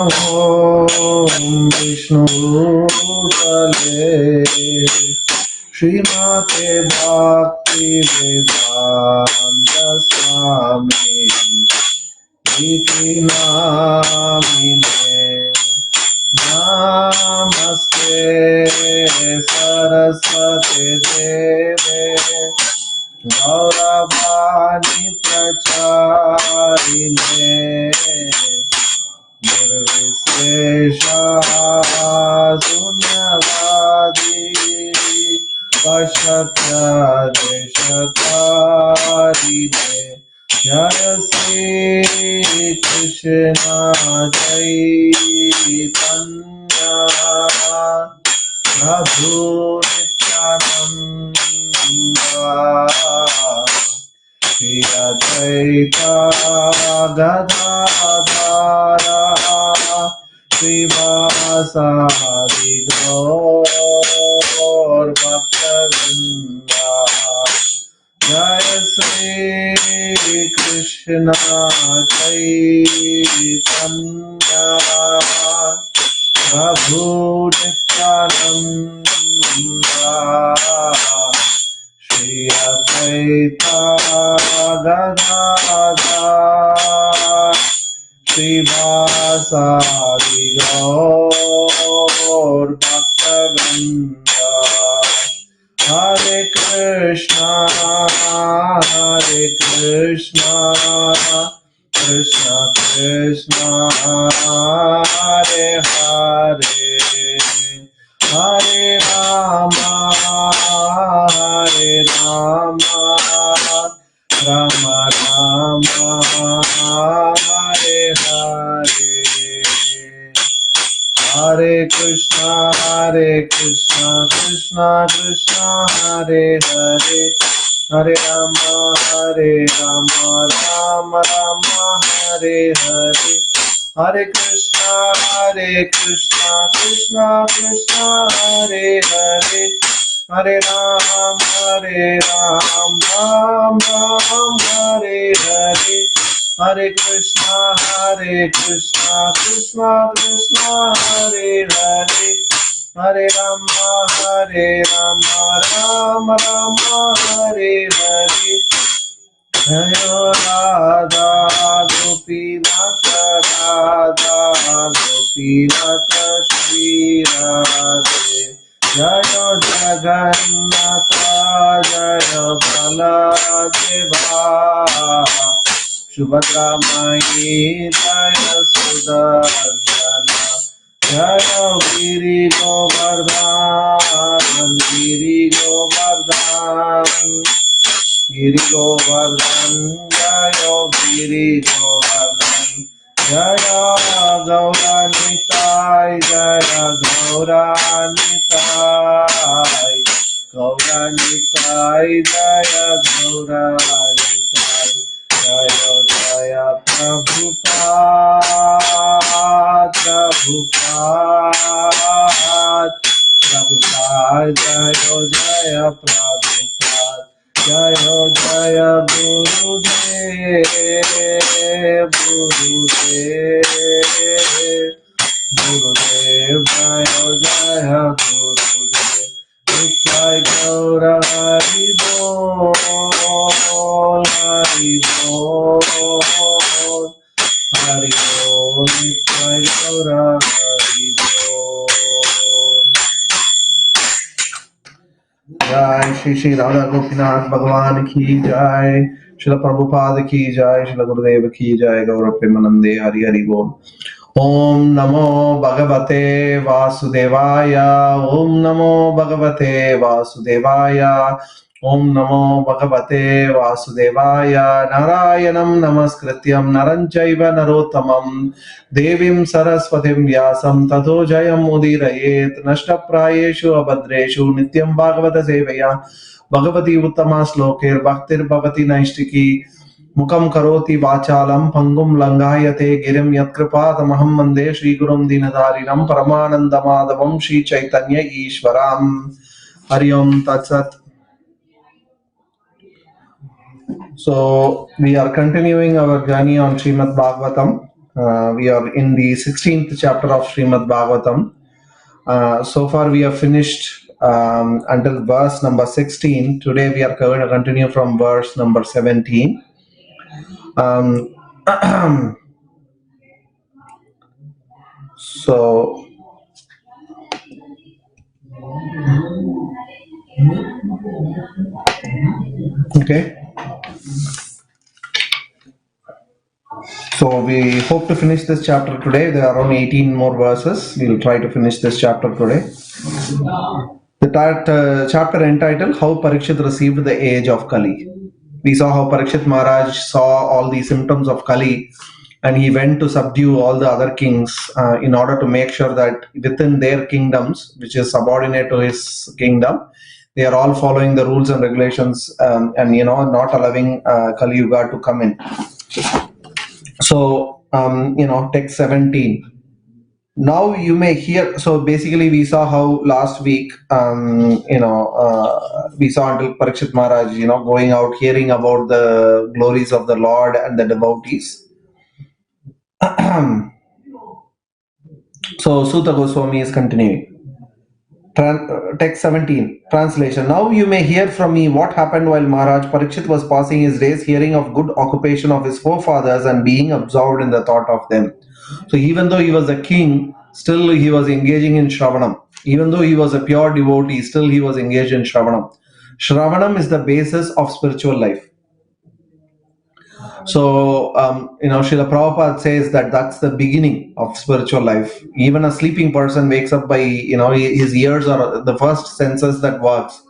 Om Vishnu Tale Srimate Bhakti Vedanta Swami Iti Namine Namaste Saraswati Deve Gauravani Pracharine Nirvishesha Sunyavadi Pashatya Deshatarine Jaya Sri Krishna Chaitanya Prabhu Nityananda Shri Advaita Gadadhara Srivasadi Gaur Bhaktavinda Jaya Sri Krishna Chaitanya Prabhu Nityananda Shri Advaita Gadadhara Srivasadi Gaur Bhaktavinda Hare Krishna Krishna Krishna Hare Hare Hare Rama Rama Rama Hare Hare Hare Krishna Krishna Krishna Hare Hare Hare Rama Rama Rama Hare Hare Hare Krishna Krishna Krishna Hare Hare Hare Ram Ram Hare Hare Hare Krishna Krishna Krishna Hare Hare Hare Rama Rama Hare Hare Jayo Radha Gopinatha Shri Radhe Jayo Jagannatha Jayo Baladeva Subhadra Mayi Jaya Sudarshana Jayo Giri Govardhan Giri Govardhan Jayo Giri Govardhan Jaya Gauranitai Jaya Gauranitai Jaya Gauranitai Jaya Jaya Prabhupada Jaya Jaya Prabhupada Jaya Jaya Gurudev Jaya Jaya Gurudev Nitai Gaura Hari Bol Hari Bol Hari Bol Nitai Gaura Hari Bol Jai Shri Shri Radha Gopinath Bhagwan ki Jai Srila Prabhupada ki Jai Srila Gurudev ki Jai Gaura Premanande Hari Hari Bol Om Namo Bhagavate Vasudevaya Om Namo Bhagavate Vasudevaya Om Namo Bhagavate Vasudevaya Narayanam Namaskrityam Naranchaiva Narottamam Devim Saraswatim Vyasam Tato Jayam Udirayet Nashtaprayeshu Abhadreshu Nityam Bhagavata Sevaya Bhagavati Uttama Slokir Bhaktir Bhavati Naishtiki Mukam Karoti Vachalam Pangum Langayate Girim Yatkripatamaham Mande Shri Gurum Dinadarinam Paramanandamadavam Shri Chaitanya Ishwaram Hari Om Tat Sat. So we are continuing our journey on Srimad Bhagavatam. We are in the 16th chapter of Srimad Bhagavatam. So far, we have finished until verse number 16. Today, we are going to continue from verse number 17. Um, so, okay. So, we hope to finish this chapter today. There are around 18 more verses. We will try to finish this chapter today. The chapter entitled How Parikshit Received the Age of Kali. We saw how Parikshit Maharaj saw all the symptoms of Kali, and he went to subdue all the other kings in order to make sure that within their kingdoms, which is subordinate to his kingdom, they are all following the rules and regulations, and not allowing Kali Yuga to come in. So text 17. Now you may hear. So basically, we saw how last week, we saw until Parikshit Maharaj, going out, hearing about the glories of the Lord and the devotees. So Sutta Goswami is continuing. Text 17, translation. Now you may hear from me what happened while Maharaj Parikshit was passing his days hearing of good occupation of his forefathers and being absorbed in the thought of them. So even though he was a king, still he was engaging in Shravanam. Even though he was a pure devotee, still he was engaged in Shravanam. Shravanam is the basis of spiritual life. So, Srila Prabhupada says that that's the beginning of spiritual life. Even a sleeping person wakes up by, his ears are the first senses that works.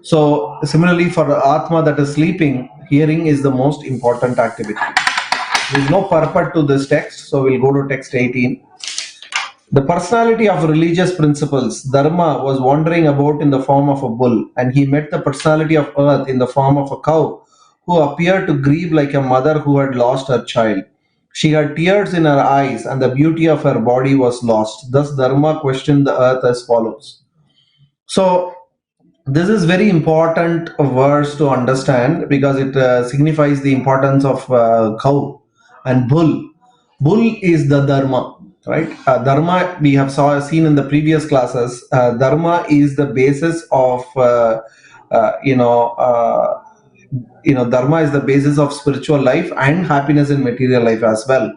So, similarly for the Atma that is sleeping, hearing is the most important activity. There is no purport to this text, so we'll go to text 18. The personality of religious principles, Dharma, was wandering about in the form of a bull, and he met the personality of earth in the form of a cow, who appeared to grieve like a mother who had lost her child. She had tears in her eyes, and the beauty of her body was lost. Thus, Dharma questioned the earth as follows. So, this is very important verse to understand because it signifies the importance of cow and bull. Bull is the dharma, right? Dharma we have seen in the previous classes. Dharma is the basis of dharma is the basis of spiritual life and happiness in material life as well.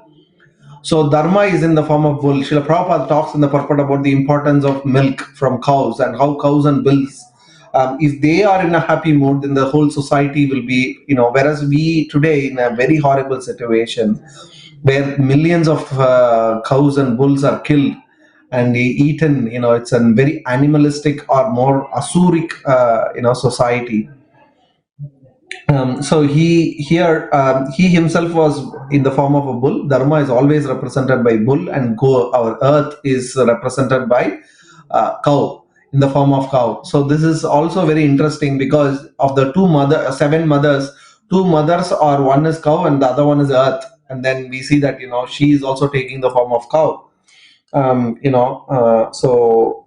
So dharma is in the form of bull. Srila Prabhupada talks in the purport about the importance of milk from cows and how cows and bulls, if they are in a happy mood, then the whole society will be, whereas we today in a very horrible situation where millions of cows and bulls are killed and eaten, it's a very animalistic or more asuric, society. So he himself was in the form of a bull. Dharma is always represented by bull, and our earth is represented by cow in the form of cow. So this is also very interesting because of the seven mothers. Two mothers are, one is cow and the other one is earth, and then we see that she is also taking the form of cow. So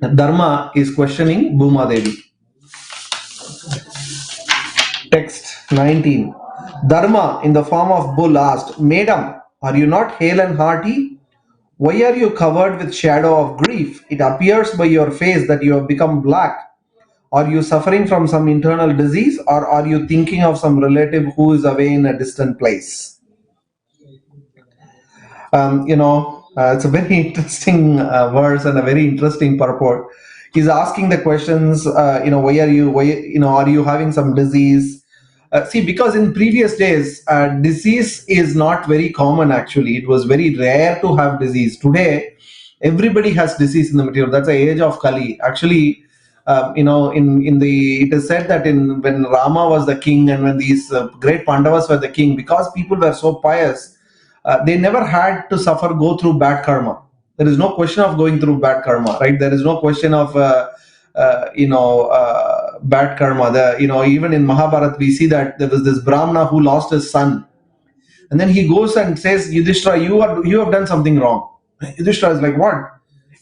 Dharma is questioning Bhuma Devi. Text 19. Dharma, in the form of bull, asked, Madam, are you not hale and hearty? Why are you covered with shadow of grief? It appears by your face that you have become black. Are you suffering from some internal disease, or are you thinking of some relative who is away in a distant place? It's a very interesting verse and a very interesting purport. He's asking the questions, are you having some disease? See, because in previous days, disease is not very common actually. It was very rare to have disease. Today, everybody has disease in the material. That's the age of Kali. Actually, it is said that when Rama was the king and when these great Pandavas were the king, because people were so pious, they never had to go through bad karma. There is no question of going through bad karma, right? There is no question of bad karma. Even in Mahabharata, we see that there was this Brahmana who lost his son, and then he goes and says, Yudhishthira, you have done something wrong. Yudhishthira is like, what?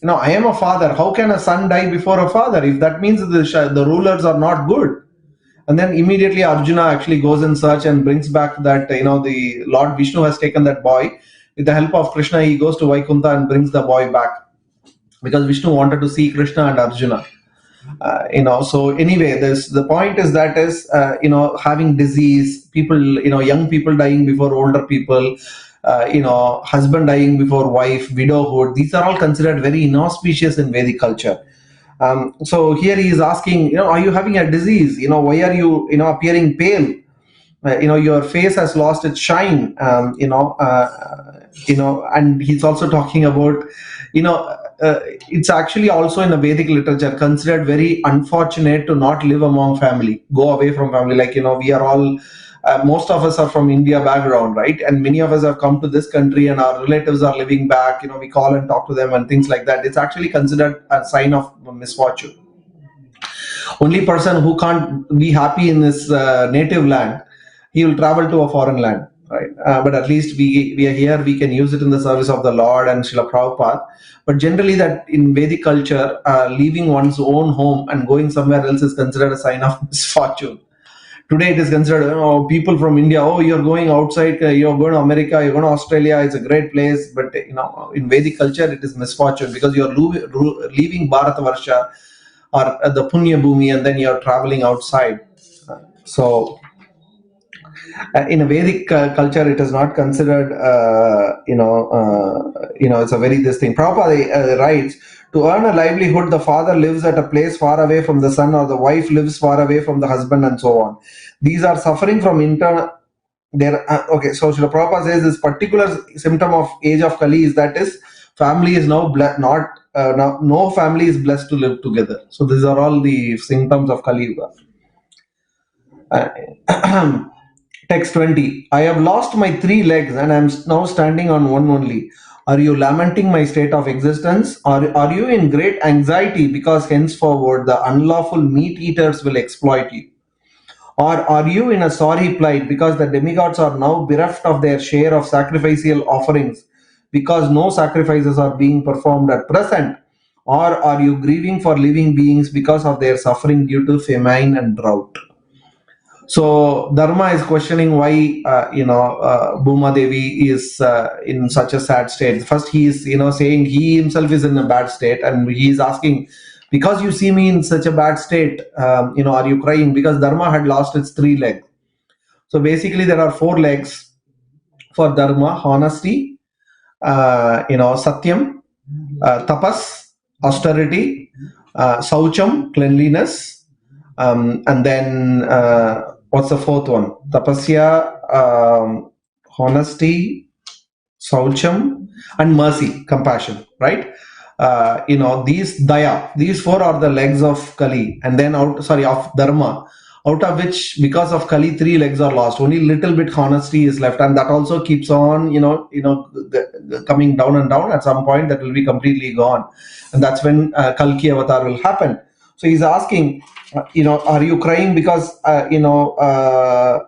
I am a father. How can a son die before a father? If that means the rulers are not good. And then immediately Arjuna actually goes in search and brings back that, the Lord Vishnu has taken that boy. With the help of Krishna, he goes to Vaikuntha and brings the boy back, because Vishnu wanted to see Krishna and Arjuna. So anyway, this the point is that is, having disease, people, young people dying before older people, husband dying before wife, widowhood, these are all considered very inauspicious in Vedic culture. So here he is asking, are you having a disease? Why are you, appearing pale? Your face has lost its shine. And he's also talking about, you know, it's actually also in the Vedic literature considered very unfortunate to not live among family, go away from family. Like, we are all, most of us are from India background, right? And many of us have come to this country and our relatives are living back, we call and talk to them and things like that. It's actually considered a sign of misfortune. Only person who can't be happy in his native land, he will travel to a foreign land, right? But at least we are here, we can use it in the service of the Lord and Srila Prabhupada. But generally, that in Vedic culture, leaving one's own home and going somewhere else is considered a sign of misfortune. Today, it is considered, people from India, oh, you're going outside, you're going to America, you're going to Australia, it's a great place. But, in Vedic culture, it is misfortune, because you're leaving Bharatavarsha or the Punya Bhumi, and then you're traveling outside. So, in a Vedic culture, it is not considered, it's a very this thing. Prabhupada writes, to earn a livelihood, the father lives at a place far away from the son, or the wife lives far away from the husband, and so on. These are suffering from internal. Okay, so Srila Prabhupada says this particular symptom of age of Kali is that is family is now not no family is blessed to live together. So these are all the symptoms of Kali Yuga. Text 20. I have lost my three legs and I am now standing on one only. Are you lamenting my state of existence? Or are you in great anxiety because henceforward the unlawful meat eaters will exploit you? Or are you in a sorry plight because the demigods are now bereft of their share of sacrificial offerings because no sacrifices are being performed at present? Or are you grieving for living beings because of their suffering due to famine and drought? So Dharma is questioning why Bhuma Devi is in such a sad state. First, he is saying he himself is in a bad state, and he is asking, because you see me in such a bad state, are you crying? Because Dharma had lost its three legs. So basically, there are four legs for Dharma: honesty, Satyam, tapas, austerity, saucham, cleanliness, and then what's the fourth one? Tapasya, honesty, saucham, and mercy, compassion, right? These daya, these four are the legs of Kali, and then of Dharma, out of which, because of Kali, three legs are lost. Only little bit honesty is left, and that also keeps on, coming down and down. At some point, that will be completely gone, and that's when Kalki avatar will happen. So he's asking, are you crying because that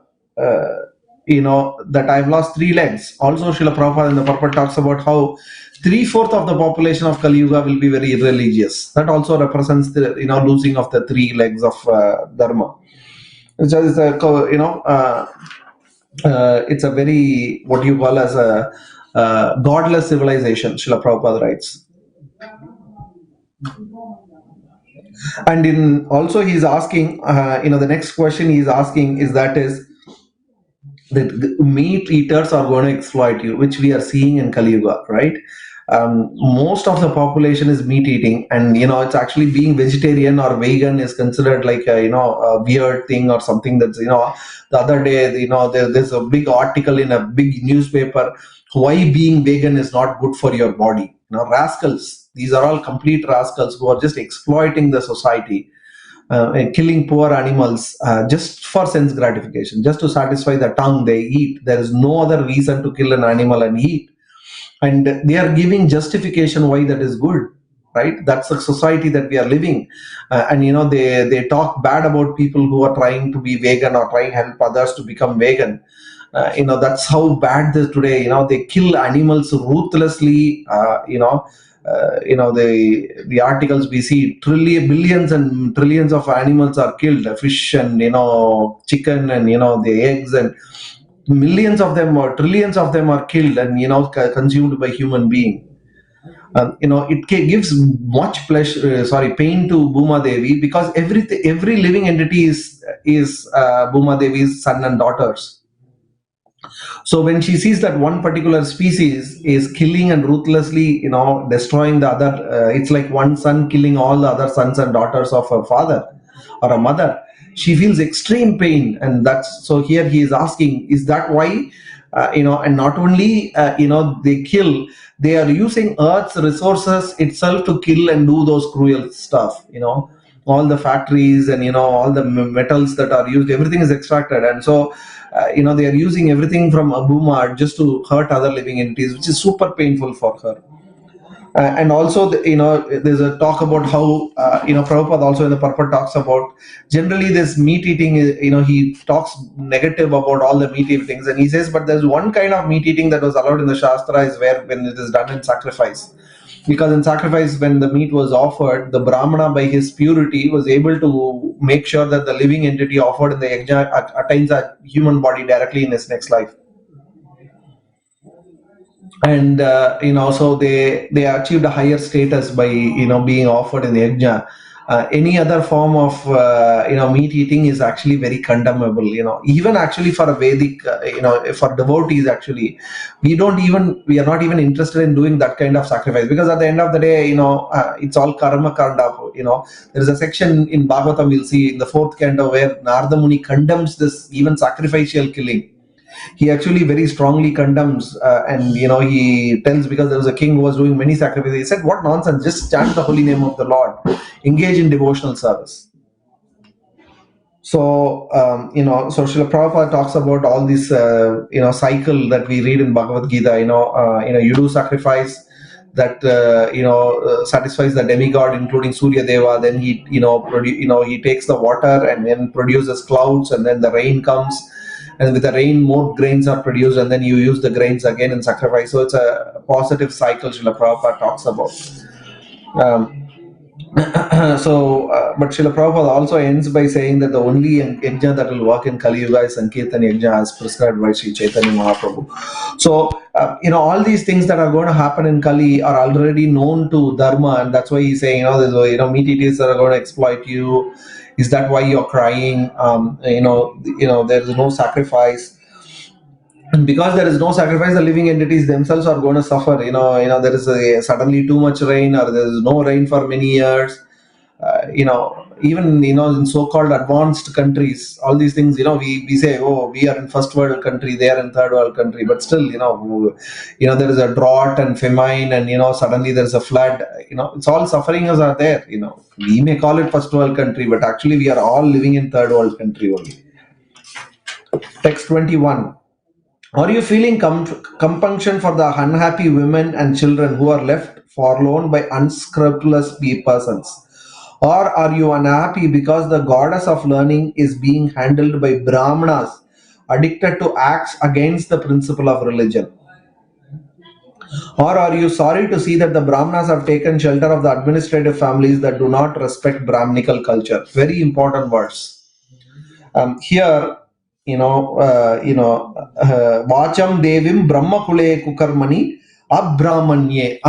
I've lost three legs? Also, Srila Prabhupada in the purport talks about how 3/4 of the population of Kali Yuga will be very irreligious. That also represents the losing of the three legs of Dharma. Which is it's a very, what you call as a godless civilization. Srila Prabhupada writes. And in also he's asking, the next question he's asking is that is the meat eaters are going to exploit you, which we are seeing in Kali Yuga, right? Most of the population is meat eating, and it's actually being vegetarian or vegan is considered like a weird thing or something. That's the other day there's a big article in a big newspaper why being vegan is not good for your body. Rascals, these are all complete rascals who are just exploiting the society, and killing poor animals just for sense gratification, just to satisfy the tongue. They eat. There is no other reason to kill an animal and eat, and they are giving justification why that is good, right? That's the society that we are living. And they talk bad about people who are trying to be vegan or trying to help others to become vegan. That's how bad this today. They kill animals ruthlessly, the articles we see, billions and trillions of animals are killed, fish and chicken and the eggs, and millions of them or trillions of them are killed and consumed by human being. It gives much pleasure, pain to Bhuma Devi, because every living entity is Bhuma Devi's son and daughters. So when she sees that one particular species is killing and ruthlessly, destroying the other, it's like one son killing all the other sons and daughters of her father or a mother. She feels extreme pain, and that's so. Here he is asking, is that why? And not only they kill, they are using Earth's resources itself to kill and do those cruel stuff. All the factories and all the metals that are used, everything is extracted, and so they are using everything from Abuma just to hurt other living entities, which is super painful for her. And also, there's a talk about how, Prabhupada also in the purport talks about generally this meat eating, he talks negative about all the meat eatings, and he says, but there's one kind of meat eating that was allowed in the Shastra is where when it is done in sacrifice. Because in sacrifice, when the meat was offered, the Brahmana, by his purity, was able to make sure that the living entity offered in the yajna attains a human body directly in his next life. And so they achieved a higher status by being offered in the yajna. Any other form of meat eating is actually very condemnable. Even actually for a Vedic, for devotees, actually, we are not even interested in doing that kind of sacrifice, because at the end of the day, it's all karma kanda. There is a section in Bhagavatam we'll see in the 4th canto where Narada Muni condemns this even sacrificial killing. He actually very strongly condemns, and he tells, because there was a king who was doing many sacrifices, he said, what nonsense, just chant the holy name of the Lord, engage in devotional service. So so Srila Prabhupada talks about all this cycle that we read in Bhagavad Gita. You do sacrifice that satisfies the demigod, including Surya Deva. Then he he takes the water and then produces clouds, and then the rain comes, and with the rain more grains are produced, and then you use the grains again in sacrifice. So it's a positive cycle Srila Prabhupada talks about. But Srila Prabhupada also ends by saying that the only yajna that will work in Kali Yuga is Sankirtan yajna, as prescribed by Sri Chaitanya Mahaprabhu. So, all these things that are going to happen in Kali are already known to Dharma, and that's why he's saying, there's, meat eaters that are going to exploit you. Is that why you're crying? There is no sacrifice. And because there is no sacrifice, the living entities themselves are going to suffer. There is suddenly too much rain, or there is no rain for many years. Even in so-called advanced countries, all these things, we say, oh, we are in first world country, they are in third world country, but still, there is a drought and famine, and suddenly there is a flood. It's all sufferings are there. We may call it first world country, but actually we are all living in third world country only. Text 21. Are you feeling compunction for the unhappy women and children who are left forlorn by unscrupulous persons? Or are you unhappy because the goddess of learning is being handled by Brahmanas addicted to acts against the principle of religion? Or are you sorry to see that the Brahmanas have taken shelter of the administrative families that do not respect Brahminical culture? Very important verse. Here, Vacham Devim Brahma Kule Kukarmani Abrahmanye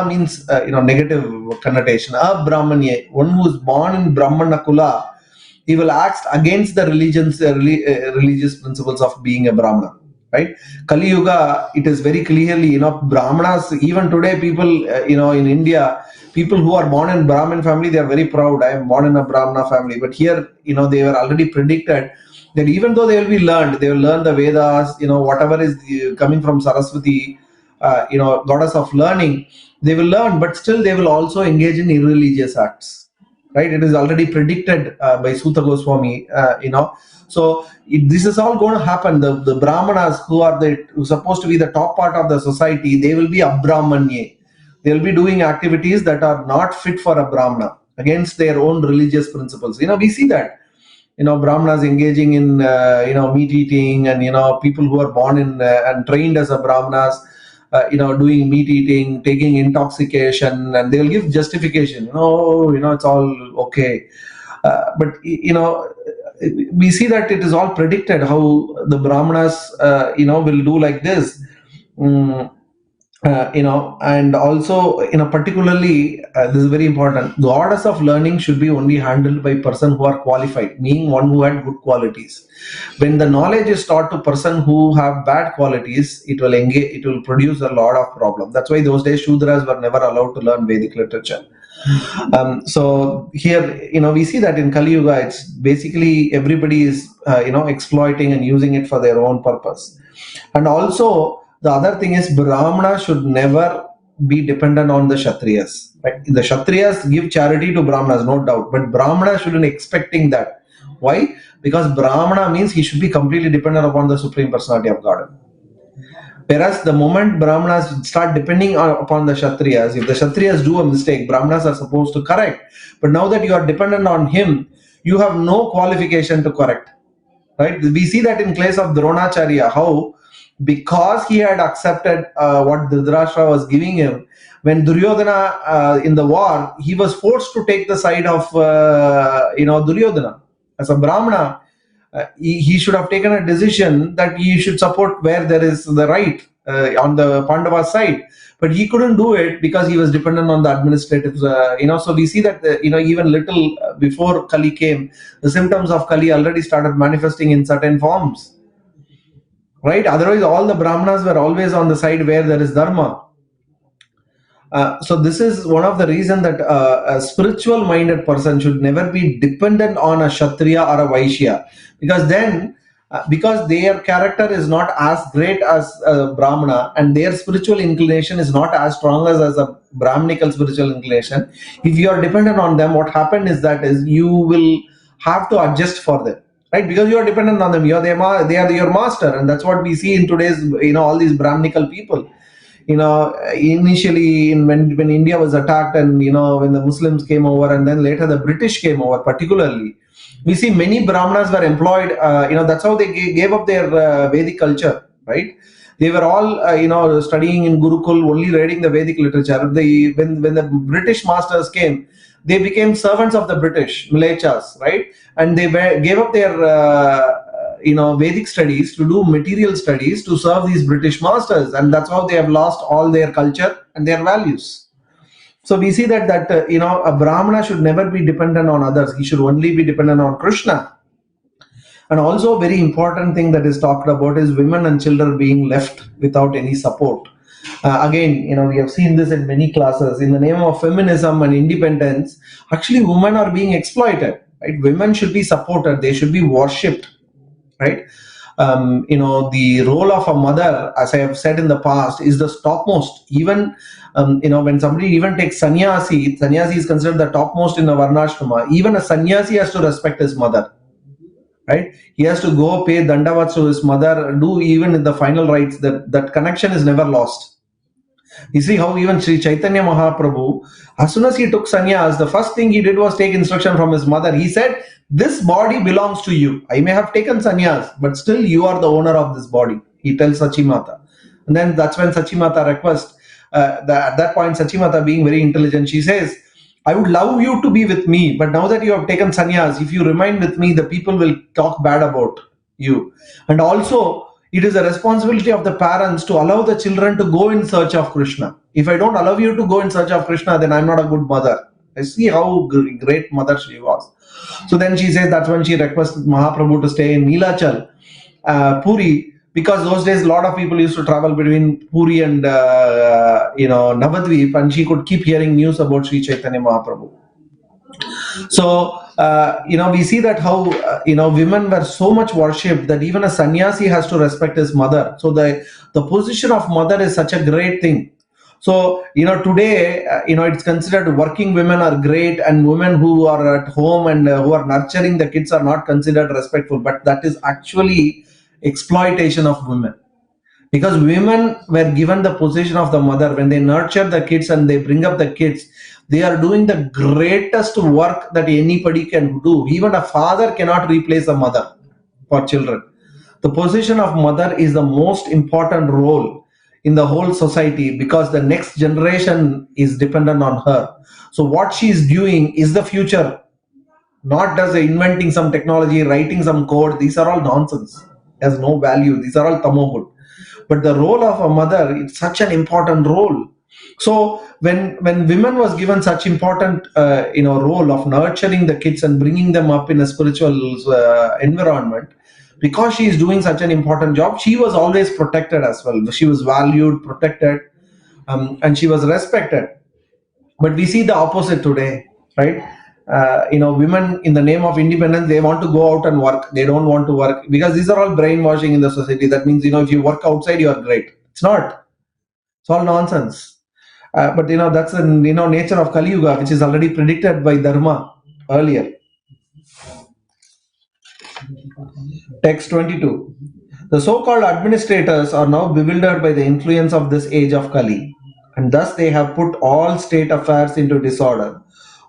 means negative connotation. Abrahmanye, one who is born in Brahmana Kula, he will act against the religious principles of being a Brahmana. Right? Kali Yuga, it is very clearly, Brahmanas, even today, people, in India, people who are born in Brahmin family, they are very proud. I am born in a Brahmana family. But here, they were already predicted that even though they will be learned, they will learn the Vedas, whatever is coming from Saraswati, goddess of learning, they will learn, but still they will also engage in irreligious acts. Right? It is already predicted by Sutta Goswami, So this is all going to happen. The Brahmanas who are supposed to be the top part of the society, they will be Abrahmanye. They will be doing activities that are not fit for a Brahmana, against their own religious principles. We see that. Brahmanas engaging in, meat eating, and, people who are born in and trained as a Brahmanas, doing meat eating, taking intoxication, and they'll give justification. It's all okay. But we see that it is all predicted how the Brahmanas, will do like this. Mm, and also, particularly, this is very important. The orders of learning should be only handled by person who are qualified, meaning one who had good qualities. When the knowledge is taught to person who have bad qualities, it will produce a lot of problem. That's why those days Shudras were never allowed to learn Vedic literature. So here, we see that in Kali Yuga, it's basically everybody is, exploiting and using it for their own purpose. And also, the other thing is Brahmana should never be dependent on the Kshatriyas. Right? The Kshatriyas give charity to Brahmanas, no doubt, but Brahmana shouldn't expecting that. Why? Because Brahmana means he should be completely dependent upon the Supreme Personality of Godhead. Whereas the moment Brahmanas start depending upon the Kshatriyas, if the Kshatriyas do a mistake, Brahmanas are supposed to correct. But now that you are dependent on him, you have no qualification to correct. Right? We see that in case of Dronacharya, how because he had accepted what Dhritarashtra was giving him, when Duryodhana in the war, he was forced to take the side of Duryodhana. As a Brahmana, he should have taken a decision that he should support where there is the right on the Pandava side, but he couldn't do it because he was dependent on the administrative. So we see that even little before Kali came, the symptoms of Kali already started manifesting in certain forms. Right? Otherwise, all the Brahmanas were always on the side where there is Dharma. So this is one of the reasons that a spiritual minded person should never be dependent on a Kshatriya or a Vaishya, because then because their character is not as great as a Brahmana and their spiritual inclination is not as strong as a Brahminical spiritual inclination, if you are dependent on them, what happened is you will have to adjust for them. Right, because you are dependent on them, they are your master, and that's what we see in today's, all these Brahminical people. Initially when India was attacked, and when the Muslims came over, and then later the British came over, particularly, we see many Brahmanas were employed. That's how they gave up their Vedic culture. Right, they were all studying in Gurukul, only reading the Vedic literature. When the British masters came, they became servants of the British, Milechas, right? And they gave up their, Vedic studies to do material studies to serve these British masters. And that's how they have lost all their culture and their values. So we see that a Brahmana should never be dependent on others. He should only be dependent on Krishna. And also a very important thing that is talked about is women and children being left without any support. Again, we have seen this in many classes. In the name of feminism and independence, actually women are being exploited. Right? Women should be supported. They should be worshipped. Right? The role of a mother, as I have said in the past, is the topmost. Even when somebody even takes sannyasi is considered the topmost in a varnashrama. Even a sannyasi has to respect his mother. Right? He has to go pay dandavats to his mother, do even in the final rites. That connection is never lost. You see how even Sri Chaitanya Mahaprabhu, as soon as he took sannyas, the first thing he did was take instruction from his mother. He said, this body belongs to you. I may have taken sannyas, but still you are the owner of this body. He tells Sachimata. And then that's when Sachimata requests, at that point Sachimata, being very intelligent, she says, I would love you to be with me, but now that you have taken sannyas, if you remain with me, the people will talk bad about you. And also, it is a responsibility of the parents to allow the children to go in search of Krishna. If I don't allow you to go in search of Krishna, then I'm not a good mother. I see how great mother she was. So then she says that's when she requests Mahaprabhu to stay in Nilachal, Puri, because those days a lot of people used to travel between Puri and Navadvip, and she could keep hearing news about Sri Chaitanya Mahaprabhu. So we see that how women were so much worshipped that even a sannyasi has to respect his mother. So the position of mother is such a great thing. So today it's considered working women are great, and women who are at home and who are nurturing the kids are not considered respectful. But that is actually exploitation of women, because women were given the position of the mother. When they nurture the kids and they bring up the kids, they are doing the greatest work that anybody can do. Even a father cannot replace a mother for children. The position of mother is the most important role in the whole society, because the next generation is dependent on her. So what she is doing is the future, not as inventing some technology, writing some code. These are all nonsense, has no value. These are all tamogud. But the role of a mother, it's such an important role. So when women was given such important role of nurturing the kids and bringing them up in a spiritual environment, because she is doing such an important job, she was always protected as well. She was valued, protected, and she was respected. But we see the opposite today, right? Women, in the name of independence, they want to go out and work. They don't want to work because these are all brainwashing in the society. That means, if you work outside, you are great. It's not. It's all nonsense. But that's the nature of Kali Yuga, which is already predicted by Dharma earlier. Text 22. The so-called administrators are now bewildered by the influence of this age of Kali, and thus they have put all state affairs into disorder.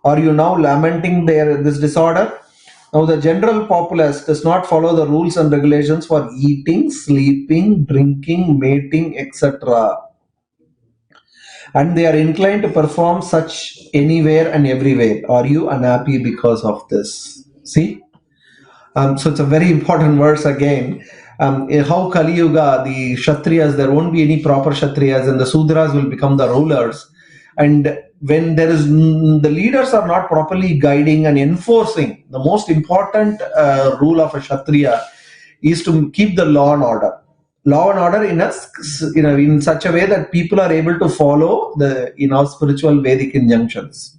Are you now lamenting this disorder? Now the general populace does not follow the rules and regulations for eating, sleeping, drinking, mating, etc. And they are inclined to perform such anywhere and everywhere. Are you unhappy because of this? See? So it's a very important verse again. In how Kali Yuga, the Kshatriyas, there won't be any proper Kshatriyas, and the Sudras will become the rulers. And when the leaders are not properly guiding and enforcing, the most important rule of a Kshatriya is to keep the law and order. Law and order in such a way that people are able to follow the spiritual Vedic injunctions.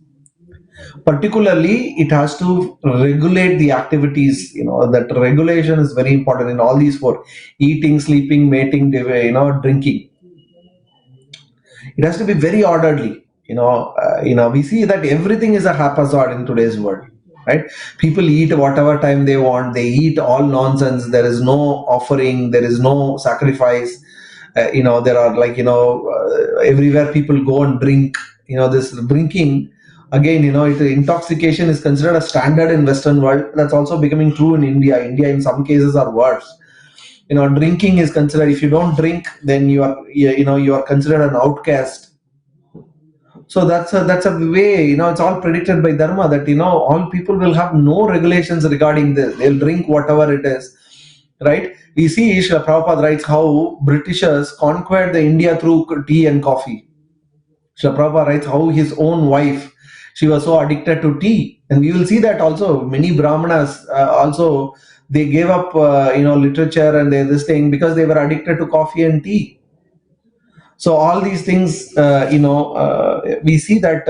Particularly, it has to regulate the activities. That regulation is very important in all these four: eating, sleeping, mating, drinking. It has to be very orderly. We see that everything is a haphazard in today's world, right? People eat whatever time they want. They eat all nonsense. There is no offering. There is no sacrifice. There are everywhere people go and drink. This drinking, again, intoxication is considered a standard in Western world. That's also becoming true in India. India, in some cases, are worse. Drinking is considered. If you don't drink, then you are considered an outcast. So that's a way. It's all predicted by Dharma that all people will have no regulations regarding this. They'll drink whatever it is, right? We see Srila Prabhupada writes how Britishers conquered the India through tea and coffee. Srila Prabhupada writes how his own wife, she was so addicted to tea, and we will see that also many Brahmanas also, they gave up literature and this thing because they were addicted to coffee and tea. So all these things, we see that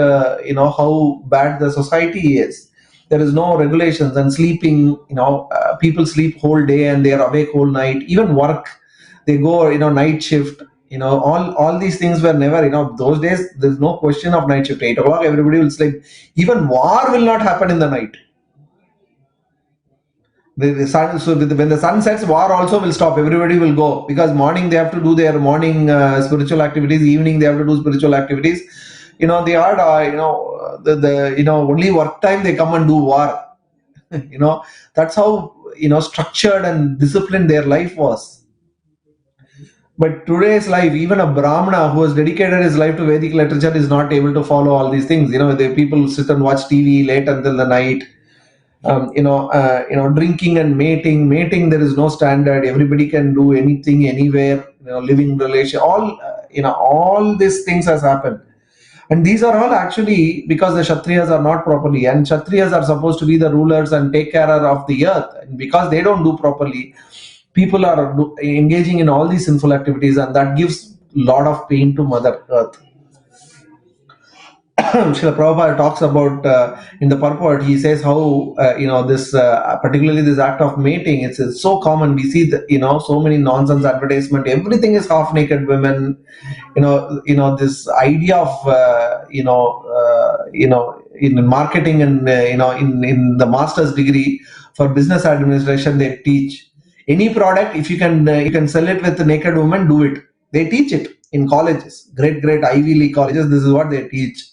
how bad the society is. There is no regulations, and sleeping. People sleep whole day and they are awake whole night. Even work, they go night shift. All these things were never. Those days there's no question of night shift. 8 o'clock everybody will sleep. Even war will not happen in the night. The sun, so when the sun sets, war also will stop. Everybody will go because morning they have to do their morning spiritual activities. Evening they have to do spiritual activities. They are only work time they come and do war. That's how structured and disciplined their life was. But today's life, even a Brahmana who has dedicated his life to Vedic literature is not able to follow all these things. The people sit and watch TV late until the night. Drinking and mating. There is no standard. Everybody can do anything, anywhere. Living relation. All these things has happened, and these are all actually because the Kshatriyas are not properly. And Kshatriyas are supposed to be the rulers and take care of the earth. And because they don't do properly, people are engaging in all these sinful activities, and that gives lot of pain to Mother Earth. Srila Prabhupada talks about in the purport. He says how this particularly this act of mating, it's so common. We see so many nonsense advertisement. Everything is half naked women. This idea of in marketing and in the master's degree for business administration, they teach any product. If you can sell it with a naked woman, do it. They teach it in colleges, great Ivy League colleges. This is what they teach.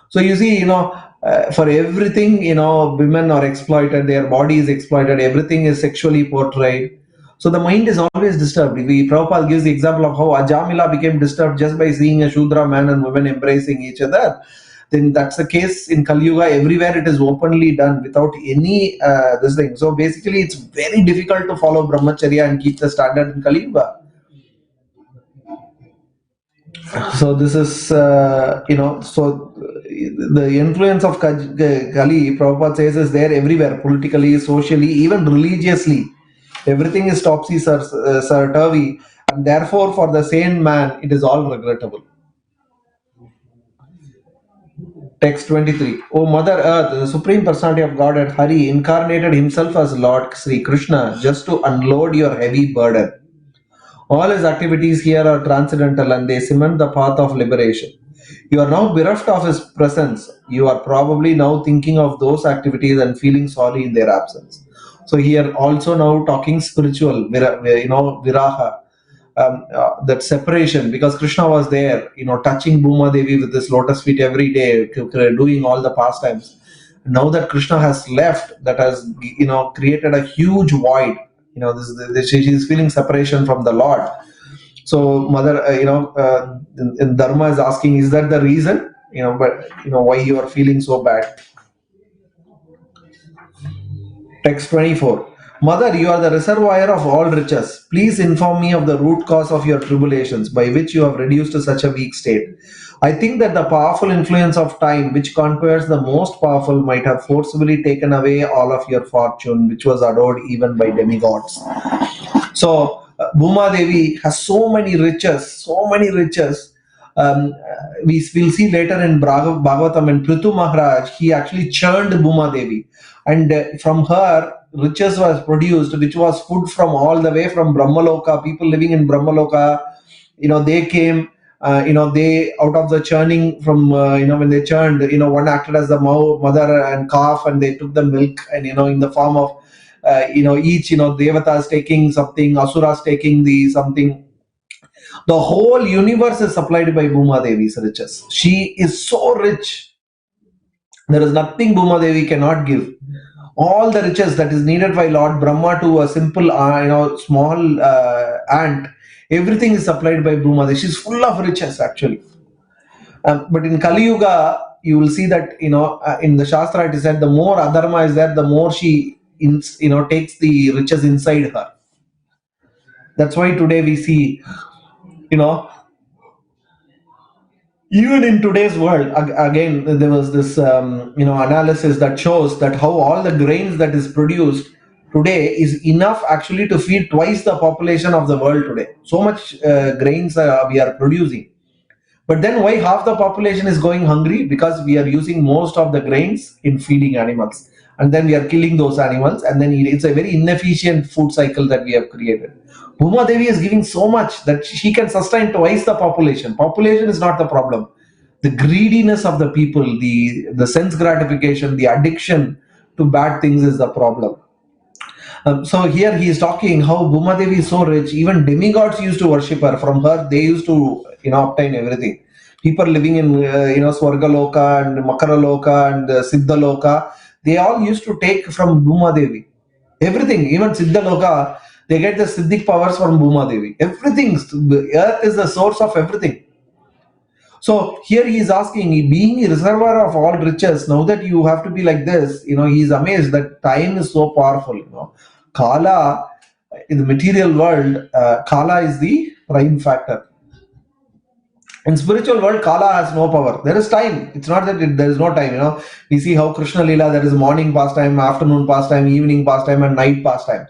So you see, for everything, women are exploited, their body is exploited, everything is sexually portrayed. So the mind is always disturbed. Prabhupada gives the example of how Ajamila became disturbed just by seeing a Shudra man and women embracing each other. Then that's the case in Kali Yuga. Everywhere it is openly done without any this thing. So basically, it's very difficult to follow brahmacharya and keep the standard in Kali Yuga. So this is so the influence of Kali, Prabhupada says, is there everywhere, politically, socially, even religiously. Everything is topsy-turvy, and therefore for the sane man it is all regrettable. Text 23. O Mother Earth, the Supreme Personality of Godhead Hari incarnated himself as Lord Sri Krishna just to unload your heavy burden. All his activities here are transcendental and they cement the path of liberation. You are now bereft of his presence. You are probably now thinking of those activities and feeling sorry in their absence. So here also now talking spiritual, viraha, that separation, because Krishna was there, touching Bhuma Devi with his lotus feet every day, doing all the pastimes. Now that Krishna has left, that has created a huge void. She is feeling separation from the Lord. So Mother, in Dharma is asking, is that the reason? Why you are feeling so bad? Text 24. Mother, you are the reservoir of all riches. Please inform me of the root cause of your tribulations, by which you have reduced to such a weak state. I think that the powerful influence of time, which conquers the most powerful, might have forcibly taken away all of your fortune, which was adored even by demigods. So Bhuma Devi has so many riches, so many riches. We'll see later in Bhagavatam and Prithu Maharaj, he actually churned Bhuma Devi, and from her riches was produced, which was food from all the way from Brahmaloka. People living in Brahmaloka, they came. They out of the churning from when they churned, one acted as the mother and calf, and they took the milk, and in the form of each devatas taking something, asuras taking the something. The whole universe is supplied by Bhuma Devi's riches. She is so rich. There is nothing Bhuma Devi cannot give. All the riches that is needed by Lord Brahma to a simple, small ant, everything is supplied by Bhuma Devi. She's full of riches actually. But in Kali Yuga, you will see that in the Shastra it is said the more adharma is there, the more she takes the riches inside her. That's why today we see, even in today's world, again there was this analysis that shows that how all the grains that is produced today is enough actually to feed twice the population of the world today. So much grains we are producing. But then why half the population is going hungry? Because we are using most of the grains in feeding animals, and then we are killing those animals, and then it's a very inefficient food cycle that we have created. Bhuma Devi is giving so much that she can sustain twice the population. Population is not the problem. The greediness of the people, the sense gratification, the addiction to bad things is the problem. So here he is talking how Bhuma Devi is so rich. Even demigods used to worship her. From her, they used to obtain everything. People living in Swargaloka and Makaraloka and Siddhaloka, they all used to take from Bhuma Devi. Everything, even Siddhaloka, they get the Siddhic powers from Bhuma Devi. Everything, the earth is the source of everything. So here he is asking, being a reservoir of all riches, now that you have to be like this, he is amazed that time is so powerful. Kala, in the material world, Kala is the prime factor. In spiritual world, Kala has no power. There is time. It's not that there is no time. We see how Krishna Lila, there is morning pastime, afternoon pastime, evening pastime, and night pastime.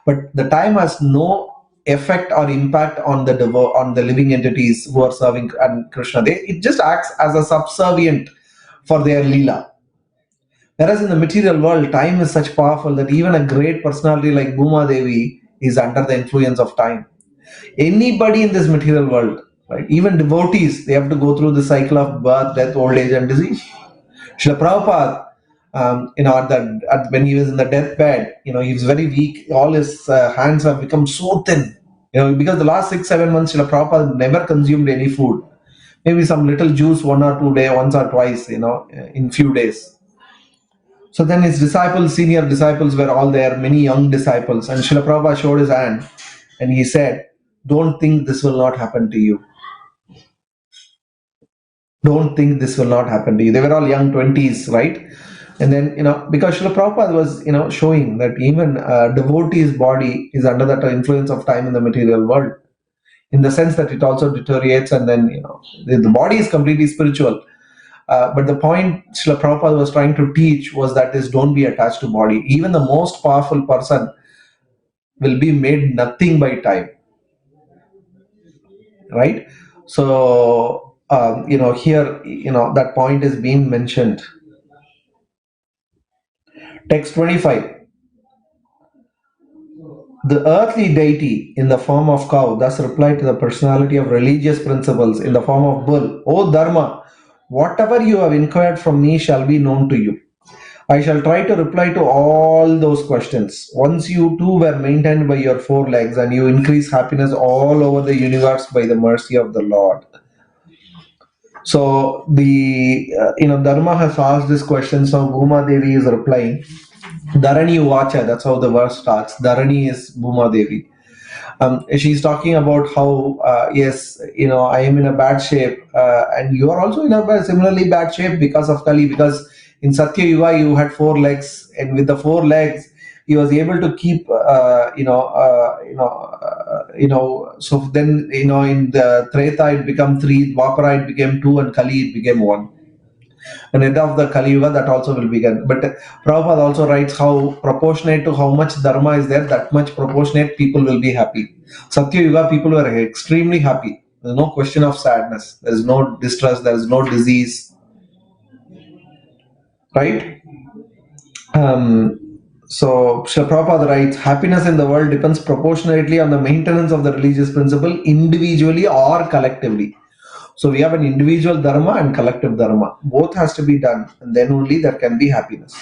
But the time has no effect or impact on the living entities who are serving and Krishna. It just acts as a subservient for their Leela. Whereas in the material world, time is such powerful that even a great personality like Bhuma Devi is under the influence of time. Anybody in this material world, right? Even devotees, they have to go through the cycle of birth, death, old age, and disease. Srila Prabhupada, when he was in the deathbed, he was very weak. All his hands have become so thin. Because the last 6-7 months, Srila Prabhupada never consumed any food. Maybe some little juice once or twice, in few days. So then his disciples, senior disciples were all there, many young disciples, and Srila Prabhupada showed his hand and he said, don't think this will not happen to you. Don't think this will not happen to you. They were all young 20s, right? And then, because Srila Prabhupada was, showing that even a devotee's body is under that influence of time in the material world, in the sense that it also deteriorates, and then, the body is completely spiritual. But the point Srila Prabhupada was trying to teach was that is don't be attached to body. Even the most powerful person will be made nothing by time, right? So, here, that point is being mentioned. Text 25. The earthly deity in the form of cow thus replied to the personality of religious principles in the form of bull, O Dharma, whatever you have inquired from me shall be known to you. I shall try to reply to all those questions. Once you too were maintained by your four legs and you increase happiness all over the universe by the mercy of the Lord. So the Dharma has asked this question. So Bhuma Devi is replying. Dharani Uvacha, that's how the verse starts. Dharani is Bhuma Devi. She's talking about how yes, I am in a bad shape, and you are also in a similarly bad shape because of Kali. Because in Satya Yuga you had four legs, and with the four legs he was able to keep so then in the Treta it became three, Dwapara it became two, and Kali it became one. And end of the Kali Yuga that also will begin. But Prabhupada also writes how proportionate to how much dharma is there, that much proportionate people will be happy. Satya Yuga people were extremely happy. There's no question of sadness. There's no distress. There's no disease. Right? So Srila Prabhupada writes, happiness in the world depends proportionately on the maintenance of the religious principle individually or collectively. So we have an individual dharma and collective dharma. Both has to be done, and then only there can be happiness.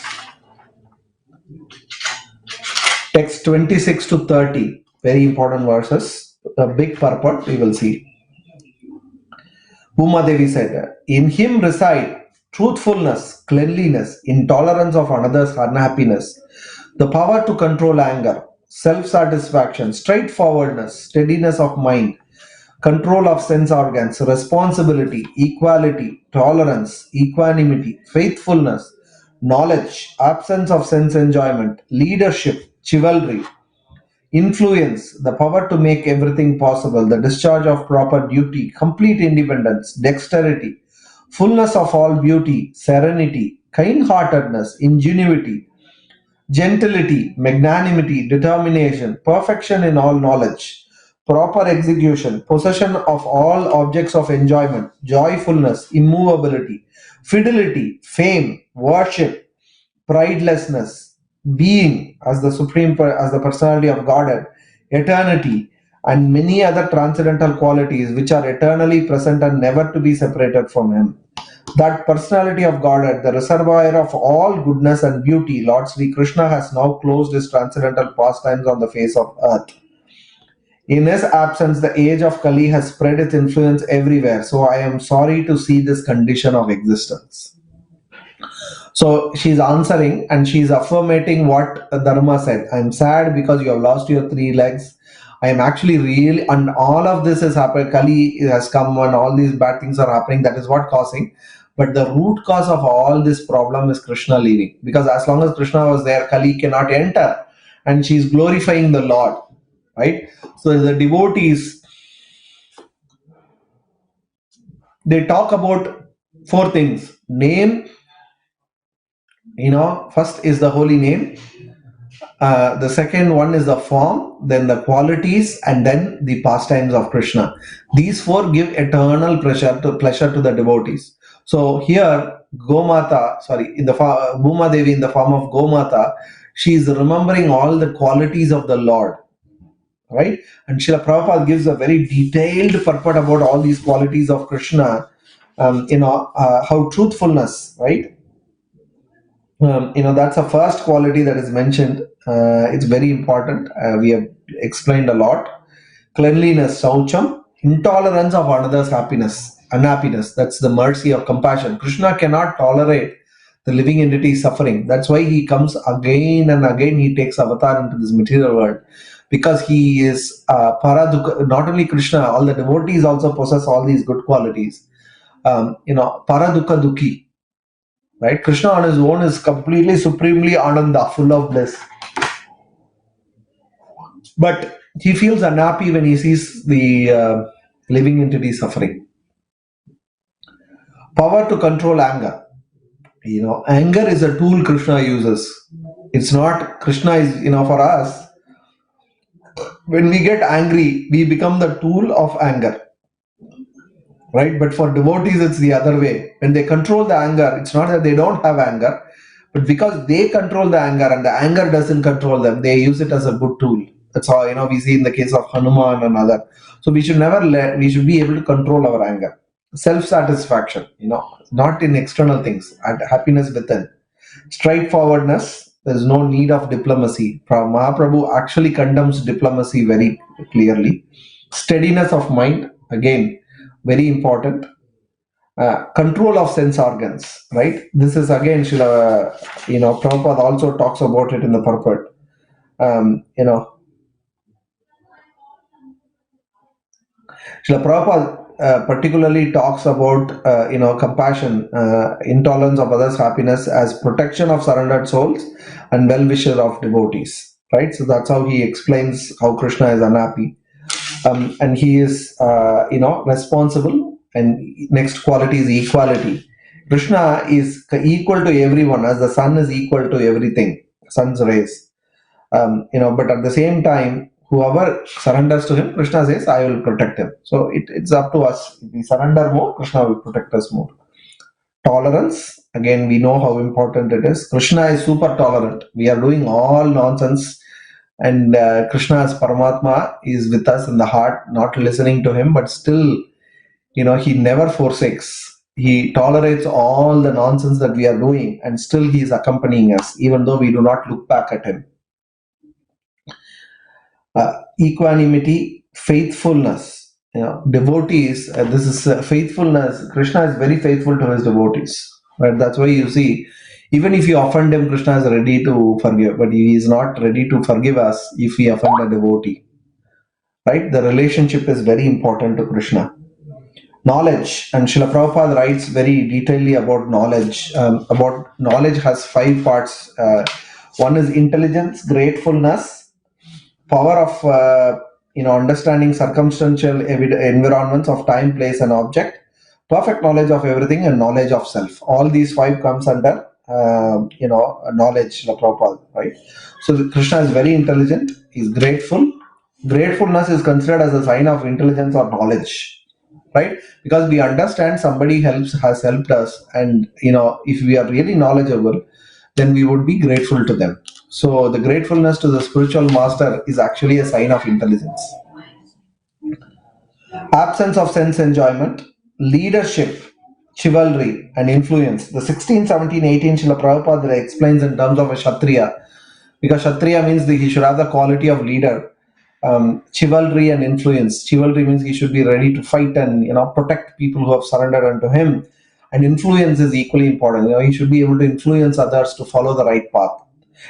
Text 26 to 30, very important verses. A big purport we will see. Uma Devi said, in him reside truthfulness, cleanliness, intolerance of another's unhappiness, the power to control anger, self-satisfaction, straightforwardness, steadiness of mind, control of sense organs, responsibility, equality, tolerance, equanimity, faithfulness, knowledge, absence of sense enjoyment, leadership, chivalry, influence, the power to make everything possible, the discharge of proper duty, complete independence, dexterity, fullness of all beauty, serenity, kind heartedness, ingenuity, gentility, magnanimity, determination, perfection in all knowledge, proper execution, possession of all objects of enjoyment, joyfulness, immovability, fidelity, fame, worship, pridelessness, being as the as the personality of Godhead, eternity, and many other transcendental qualities which are eternally present and never to be separated from Him. That personality of Godhead, the reservoir of all goodness and beauty, Lord Sri Krishna has now closed his transcendental pastimes on the face of earth. In his absence, the age of Kali has spread its influence everywhere. So I am sorry to see this condition of existence. So she's answering and she's affirmating what Dharma said. I'm sad because you have lost your three legs. I am actually really, and all of this has happened. Kali has come and all these bad things are happening. That is what causing. But the root cause of all this problem is Krishna leaving. Because as long as Krishna was there, Kali cannot enter. And she's glorifying the Lord. Right? So the devotees, they talk about four things. Name, first is the holy name. The second one is the form, then the qualities, and then the pastimes of Krishna. These four give eternal pleasure to the devotees. So here, in the Bhuma Devi in the form of Gomata, she is remembering all the qualities of the Lord, right? And Srila Prabhupada gives a very detailed purport about all these qualities of Krishna. How truthfulness, right? That's a first quality that is mentioned. It's very important. We have explained a lot. Cleanliness, saucham, intolerance of another's unhappiness. That's the mercy of compassion. Krishna cannot tolerate the living entity is suffering. That's why he comes again and again. He takes avatar into this material world because he is Paradukha. Not only Krishna, all the devotees also possess all these good qualities. Paradukha Dukhi, right? Krishna on his own is completely, supremely Ananda, full of bliss. But he feels unhappy when he sees the living entity suffering. Power to control anger. Anger is a tool Krishna uses. It's not Krishna is, for us, when we get angry, we become the tool of anger, right? But for devotees, it's the other way. When they control the anger, it's not that they don't have anger, but because they control the anger and the anger doesn't control them, they use it as a good tool. That's how, we see in the case of Hanuman and other. So we should we should be able to control our anger. Self-satisfaction, not in external things, and happiness within. Straightforwardness, there's no need of diplomacy. Mahaprabhu actually condemns diplomacy very clearly. Steadiness of mind, again, very important. Control of sense organs, right? This is again, Prabhupada also talks about it in the purport. Srila Prabhupada particularly talks about, compassion, intolerance of others' happiness as protection of surrendered souls and well-wisher of devotees, right? So that's how he explains how Krishna is unhappy. And he is, responsible. And next quality is equality. Krishna is equal to everyone as the sun is equal to everything, sun's rays. But at the same time, whoever surrenders to him, Krishna says, I will protect him. So it's up to us. If we surrender more, Krishna will protect us more. Tolerance, again, we know how important it is. Krishna is super tolerant. We are doing all nonsense. And Krishna as Paramatma is with us in the heart, not listening to him, but still, he never forsakes. He tolerates all the nonsense that we are doing, and still he is accompanying us, even though we do not look back at him. Equanimity, faithfulness. Devotees, this is faithfulness. Krishna is very faithful to his devotees. Right? That's why you see, even if you offend him, Krishna is ready to forgive, but he is not ready to forgive us if we offend a devotee. Right? The relationship is very important to Krishna. Knowledge, and Srila Prabhupada writes very detailedly about knowledge. About knowledge has 5 parts. One is intelligence, gratefulness, power of understanding circumstantial environments of time, place, and object, perfect knowledge of everything, and knowledge of self. All these 5 comes under knowledge, Srila Prabhupada, right? So Krishna is very intelligent. He's grateful. Gratefulness is considered as a sign of intelligence or knowledge. Right, because we understand somebody has helped us, and if we are really knowledgeable, then we would be grateful to them. So the gratefulness to the spiritual master is actually a sign of intelligence. Absence of sense enjoyment, leadership, chivalry, and influence. The 16, 17, 18 Srila Prabhupada explains in terms of a Kshatriya, because Kshatriya means he should have the quality of leader. Chivalry and influence. Chivalry means he should be ready to fight and protect people who have surrendered unto him. And influence is equally important. He should be able to influence others to follow the right path.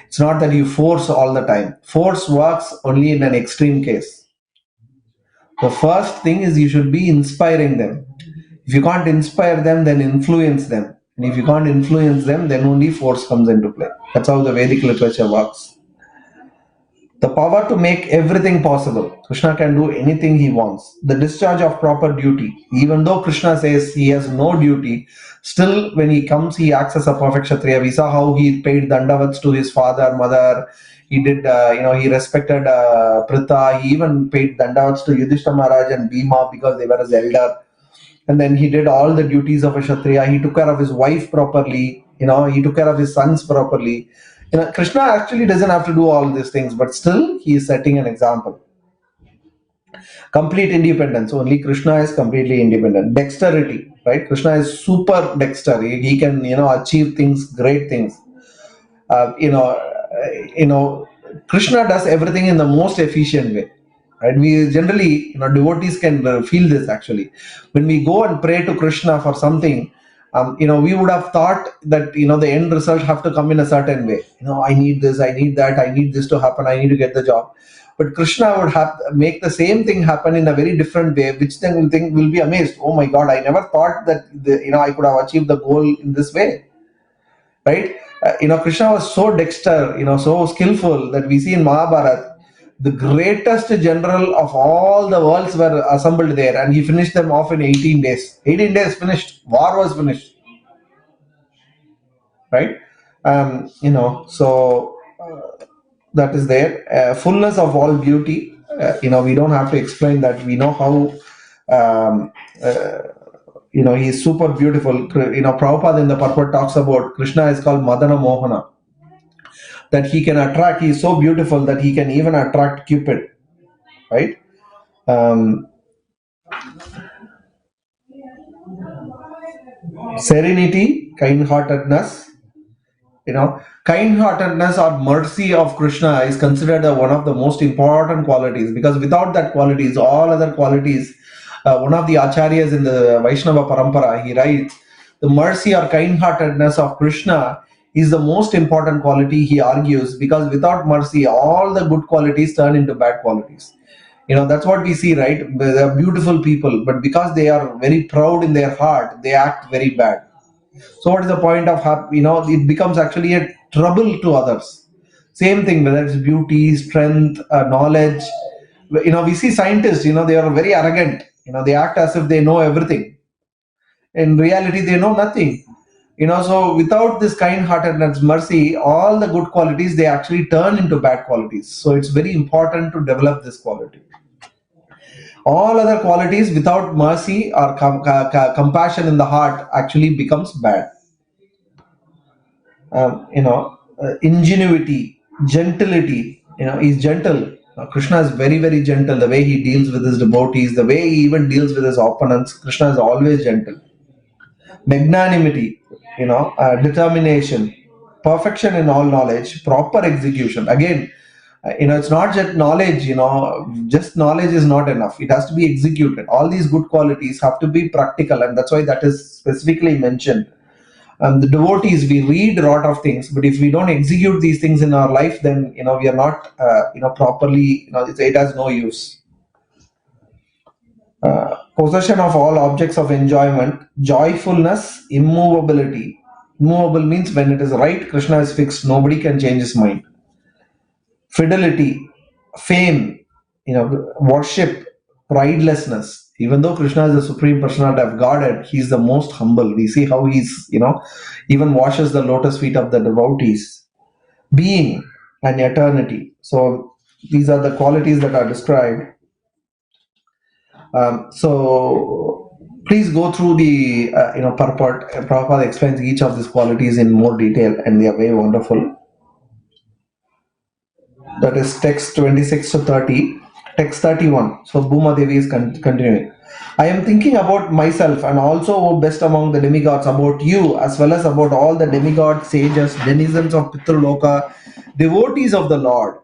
It's not that you force all the time. Force works only in an extreme case. The first thing is you should be inspiring them. If you can't inspire them, then influence them. And if you can't influence them, then only force comes into play. That's how the Vedic literature works. The power to make everything possible. Krishna can do anything he wants. The discharge of proper duty. Even though Krishna says he has no duty, still when he comes, he acts as a perfect Kshatriya. We saw how he paid dandavats to his father, mother. He did, he respected Pritha. He even paid dandavats to Yudhishthira Maharaj and Bhima because they were his elder. And then he did all the duties of a Kshatriya. He took care of his wife properly. He took care of his sons properly. Krishna actually doesn't have to do all these things, but still he is setting an example. Complete independence. Only Krishna is completely independent. Dexterity, right? Krishna is super dexter. He can, achieve things, great things. Krishna does everything in the most efficient way. Right? We generally, devotees can feel this actually. When we go and pray to Krishna for something, We would have thought that the end result have to come in a certain way. I need this, I need that, I need this to happen, I need to get the job. But Krishna would have make the same thing happen in a very different way, which then will be amazed. Oh my God, I never thought that I could have achieved the goal in this way, right? Krishna was so dexter, so skillful, that we see in Mahabharata, the greatest general of all the worlds were assembled there, and he finished them off in 18 days. 18 days finished, war was finished, right? So that is there. Fullness of all beauty. We don't have to explain that. We know how. Um, uh, he is super beautiful. Prabhupada in the purport talks about Krishna is called Madana Mohana. That he can attract. He is so beautiful that he can even attract Cupid, right? Serenity, kind-heartedness. Kind-heartedness or mercy of Krishna is considered one of the most important qualities, because without that qualities, all other qualities, one of the acharyas in the Vaishnava Parampara, he writes, the mercy or kind-heartedness of Krishna is the most important quality, he argues, because without mercy, all the good qualities turn into bad qualities. That's what we see, right? They are beautiful people, but because they are very proud in their heart, they act very bad. So what is the point of it becomes actually a trouble to others. Same thing, whether it's beauty, strength, knowledge. We see scientists, they are very arrogant. They act as if they know everything. In reality, they know nothing. So without this kind-heartedness, mercy, all the good qualities, they actually turn into bad qualities. So it's very important to develop this quality. All other qualities without mercy or compassion in the heart actually becomes bad. Ingenuity, gentility. He's gentle. Krishna is very, very gentle. The way he deals with his devotees, the way he even deals with his opponents, Krishna is always gentle. Magnanimity, determination, perfection in all knowledge, proper execution. Again, it's not just knowledge. Just knowledge is not enough. It has to be executed. All these good qualities have to be practical, and that's why that is specifically mentioned. The devotees, we read a lot of things, but if we don't execute these things in our life, then we are not properly, it has no use. Possession of all objects of enjoyment, joyfulness, immovability. Immovable means when it is right, Krishna is fixed, nobody can change his mind. Fidelity, fame, worship, pridelessness. Even though Krishna is the supreme personality of Godhead, he's the most humble. We see how he's, even washes the lotus feet of the devotees. Being and eternity. So these are the qualities that are described. So please go through the purport. Prabhupada explains each of these qualities in more detail, and they are very wonderful. That is text 26 to 30. Text 31. So Bhuma Devi is continuing. I am thinking about myself and also, O best among the demigods, about you as well as about all the demigods, sages, denizens of Pitraloka, devotees of the Lord,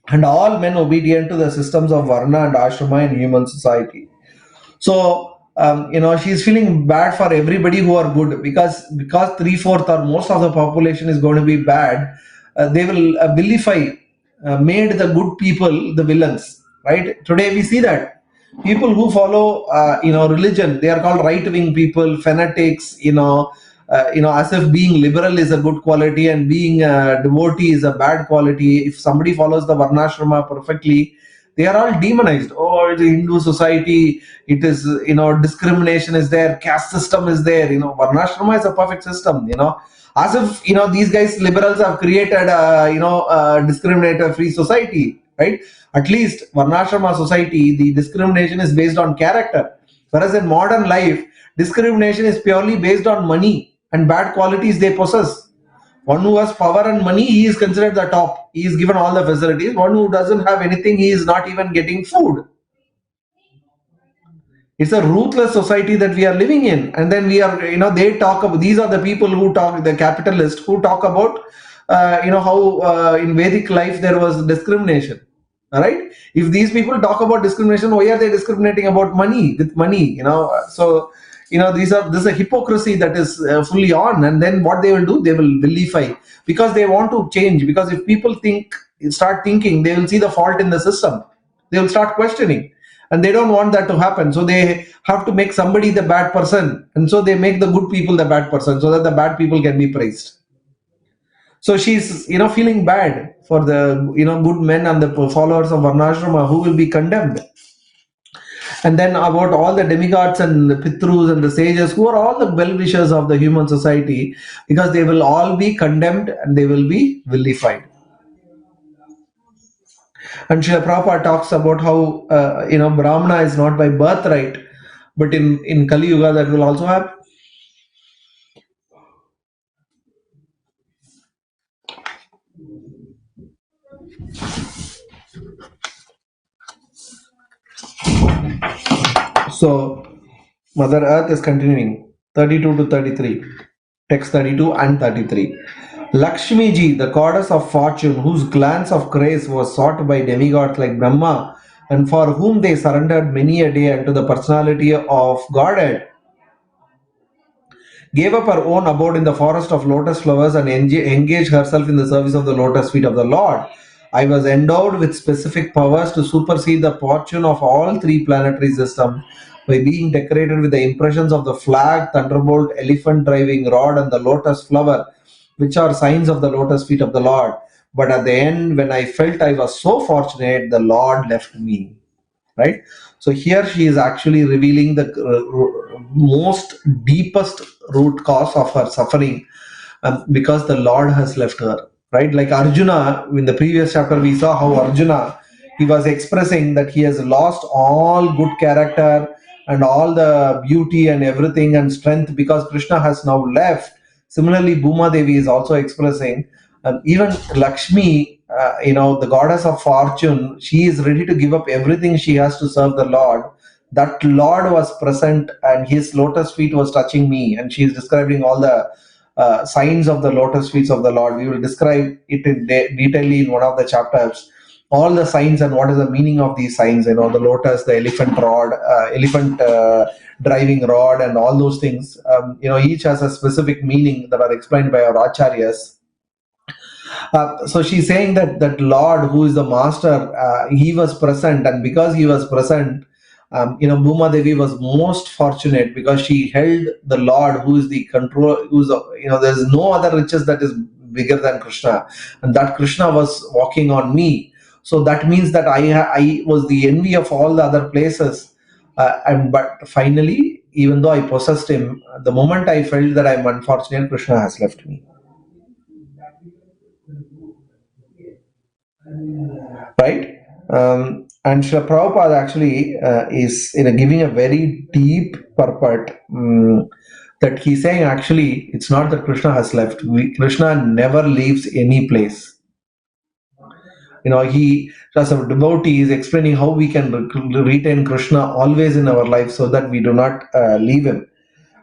and all men obedient to the systems of Varna and Ashrama in human society. So she's feeling bad for everybody who are good, because 3/4 or most of the population is going to be bad. They will vilify, made the good people the villains. Right? Today we see that people who follow religion, they are called right-wing people, fanatics. As if being liberal is a good quality and being a devotee is a bad quality. If somebody follows the Varnashrama perfectly, they are all demonized. Oh, the Hindu society, it is, discrimination is there, caste system is there. Varnashrama is a perfect system. As if these guys liberals have created a discriminator free society, right? At least Varnashrama society, the discrimination is based on character, whereas in modern life, discrimination is purely based on money and bad qualities they possess. One who has power and money, he is considered the top. He is given all the facilities. One who doesn't have anything, he is not even getting food. It's a ruthless society that we are living in. And then we are, they talk about, these are the people who talk, the capitalists who talk about, how in Vedic life there was discrimination. All right. If these people talk about discrimination, why are they discriminating about money with money? So this is a hypocrisy that is fully on. And then what they will do, they will vilify, because they want to change. Because if people start thinking, they will see the fault in the system, they will start questioning, and they don't want that to happen. So they have to make somebody the bad person, and so they make the good people the bad person, so that the bad people can be praised. So she's feeling bad for the good men and the followers of Varnashrama who will be condemned. And then about all the demigods and the Pitrus and the sages, who are all the well-wishers of the human society, because they will all be condemned and they will be vilified. And Srila Prabhupada talks about how Brahmana is not by birthright, but in Kali Yuga that will also happen. So Mother Earth is continuing 32 to 33, text 32 and 33. Lakshmi ji, the goddess of fortune, whose glance of grace was sought by demigods like Brahma, and for whom they surrendered many a day unto the personality of Godhead, gave up her own abode in the forest of lotus flowers and engaged herself in the service of the lotus feet of the Lord. I was endowed with specific powers to supersede the fortune of all three planetary systems by being decorated with the impressions of the flag, thunderbolt, elephant driving rod, and the lotus flower, which are signs of the lotus feet of the Lord. But at the end, when I felt I was so fortunate, the Lord left me. Right? So here she is actually revealing the most deepest root cause of her suffering, because the Lord has left her. Right? Like Arjuna, in the previous chapter, we saw how Arjuna, he was expressing that he has lost all good character and all the beauty and everything and strength because Krishna has now left. Similarly, Bhuma Devi is also expressing, even Lakshmi, the goddess of fortune, she is ready to give up everything she has to serve the Lord. That Lord was present and his lotus feet was touching me, and she is describing all the signs of the lotus feet of the Lord. We will describe it in detail in one of the chapters. All the signs and what is the meaning of these signs. The lotus, the elephant rod, elephant driving rod, and all those things. Each has a specific meaning that are explained by our acharyas. So she's saying that Lord, who is the master, he was present, and because he was present, Bhuma Devi was most fortunate because she held the Lord, who is the control, there is no other riches that is bigger than Krishna, and that Krishna was walking on me. So that means that I was the envy of all the other places, but finally, even though I possessed him, the moment I felt that I'm unfortunate, Krishna has left me. Right? And Srila Prabhupada actually is giving a very deep purport, that he's saying actually it's not that Krishna has left. Krishna never leaves any place. He, as a devotee, is explaining how we can retain Krishna always in our life so that we do not leave him.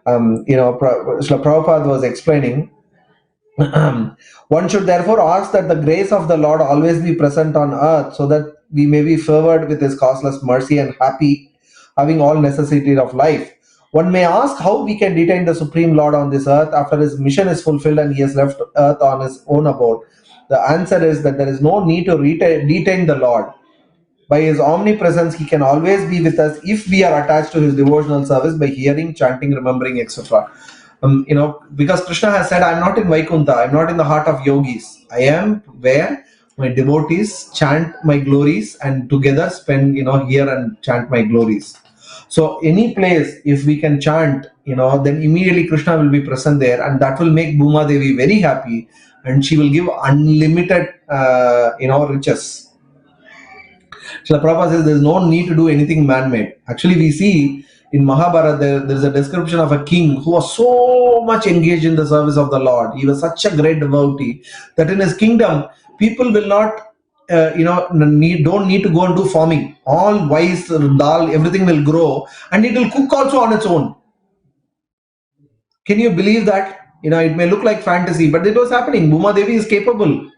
Srila Prabhupada was explaining, one should therefore ask that the grace of the Lord always be present on earth, so that we may be favored with his causeless mercy and happy, having all necessities of life. One may ask how we can detain the Supreme Lord on this earth after his mission is fulfilled and he has left earth on his own abode. The answer is that there is no need to detain the Lord. By his omnipresence, he can always be with us if we are attached to his devotional service by hearing, chanting, remembering, etc. Because Krishna has said, I'm not in Vaikuntha, I'm not in the heart of yogis. I am where my devotees chant my glories and together spend, here and chant my glories. So any place, if we can chant, then immediately Krishna will be present there, and that will make Bhuma Devi very happy, and she will give unlimited, riches. Srila Prabhupada says there's no need to do anything man-made. Actually, we see in Mahabharata, there's a description of a king who was so much engaged in the service of the Lord. He was such a great devotee that in his kingdom, people will not, don't need to go and do farming. All rice, dal, everything will grow, and it will cook also on its own. Can you believe that? It may look like fantasy, but it was happening. Bhuma Devi is capable.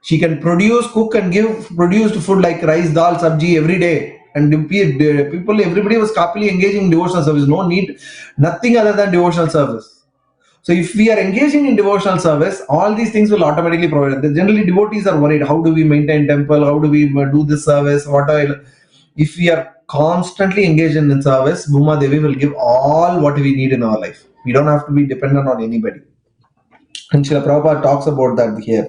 She can produce, cook, and give produced food like rice, dal, sabji every day. And people, everybody was happily engaging in devotional service. No need, nothing other than devotional service. So if we are engaging in devotional service, all these things will automatically provide. Generally, devotees are worried: how do we maintain temple? How do we do this service? If we are constantly engaged in service, Bhuma Devi will give all what we need in our life. We don't have to be dependent on anybody. And Srila Prabhupada talks about that here,